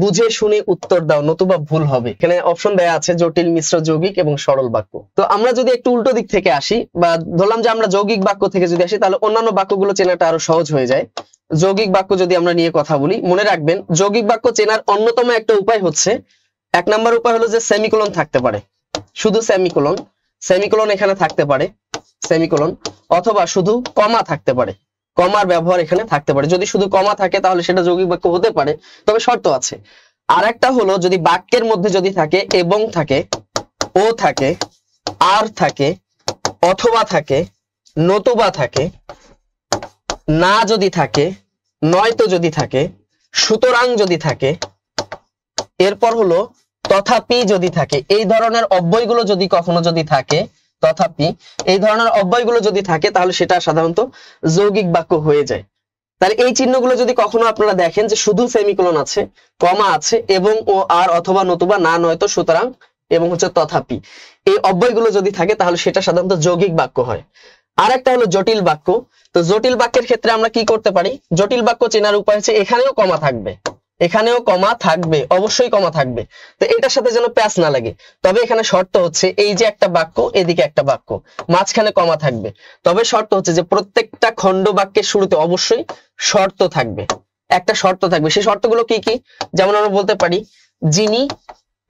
বুঝে শুনে উত্তর দাও, নতুবা ভুল হবে। এখানে অপশন দেয়া আছে জটিল, মিশ্র, যৌগিক এবং সরল বাক্য। তো আমরা যদি একটু উল্টো দিক থেকে আসি, বা ধরলাম যে আমরা যৌগিক বাক্য থেকে যদি আসি, তাহলে অন্যান্য বাক্যগুলো চেনাটা আরো সহজ হয়ে যায়। যৌগিক বাক্য যদি আমরা নিয়ে কথা বলি, মনে রাখবেন যৌগিক বাক্য চেনার অন্যতম একটা উপায় হচ্ছে, 1 নম্বর উপায় হলো যে সেমিকোলন থাকতে পারে, শুধু সেমিকোলন, সেমিকোলন এখানে থাকতে পারে, সেমিকোলন, অথবা শুধু কমা থাকতে পারে, কমার ব্যবহার এখানে থাকতে পারে। যদি শুধু কমা থাকে তাহলে সেটা যৌগিক বাক্য হতে পারে, তবে শর্ত আছে। আর একটা হলো যদি বাক্যের মধ্যে যদি থাকে এবং থাকে, ও থাকে, আর থাকে, অথবা থাকে, নতুবা থাকে, না যদি থাকে, নয়তো যদি থাকে, সুতরাং যদি থাকে, এরপর হলো তথাপি যদি থাকে, এই ধরনের অব্যয়গুলো যদি কখনো যদি থাকে, তথাপি এই ধরনের অব্যয়গুলো যদি থাকে, তাহলে সেটা সাধারণত যৌগিক বাক্য হয়ে যায়। তাহলে এই চিহ্নগুলো যদি কখনো আপনারা দেখেন যে শুধু সেমিকোলন আছে, কমা আছে, এবং ও আর অথবা নতুবা না নয়তো সুতরাং এবং হচ্ছে তথাপি, এই অব্যয়গুলো যদি থাকে তাহলে সেটা সাধারণত যৌগিক বাক্য হয়। আর একটা হলো জটিল বাক্য। তো জটিল বাক্যের ক্ষেত্রে আমরা কি করতে পারি, জটিল বাক্য চেনার উপায় হচ্ছে এখানেও কমা থাকবে, এখানেও কমা থাকবে, অবশ্যই কমা থাকবে। তো এটার সাথে যেন প্যাচ না লাগে, তবে এখানে শর্ত হচ্ছে এই যে একটা বাক্য, এদিকে একটা বাক্য, মাঝখানে কমা থাকবে। তবে শর্ত হচ্ছে যে প্রত্যেকটা খণ্ড বাক্যের শুরুতে অবশ্যই শর্ত থাকবে, একটা শর্ত থাকবে। সেই শর্তগুলো কি কি, যেমন আমরা বলতে পারি যিনি,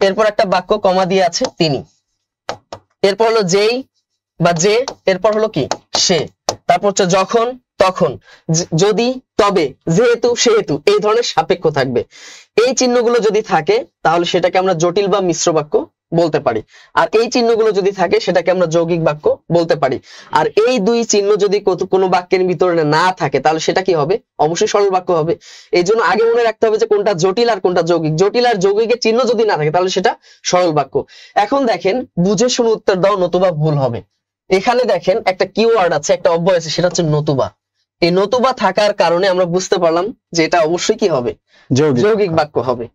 এরপর একটা বাক্য কমা দিয়ে আছে তিনি, এরপর হলো যেই বা যে, এরপর হলো কি সে, তারপর হচ্ছে যখন, তখন, যদি, তবে, যেহেতু, সেহেতু, এই ধরনের সাপেক্ষ থাকবে। এই চিহ্নগুলো যদি থাকে তাহলে সেটাকে আমরা জটিল বা মিশ্র বাক্য বলতে পারি, আর এই চিহ্নগুলো যদি থাকে সেটাকে আমরা যৌগিক বাক্য বলতে পারি। আর এই দুই চিহ্ন যদি কোনো বাক্যের ভিতরে না থাকে তাহলে সেটা কি হবে, অবশ্যই সরল বাক্য হবে। এই জন্য আগে মনে রাখতে হবে যে কোনটা জটিল আর কোনটা যৌগিক। জটিল আর যৌগিকের চিহ্ন যদি না থাকে তাহলে সেটা সরল বাক্য। এখন দেখেন বুঝে শুনে উত্তর দাও, নতুবা ভুল হবে। এখানে দেখেন একটা কিওয়ার্ড আছে, একটা অব্যয় আছে, সেটা হচ্ছে নতুবা। এই নতুবা থাকার কারণে আমরা বুঝতে পারলাম যে এটা অবশ্যই কি হবে, যৌগিক বাক্য হবে।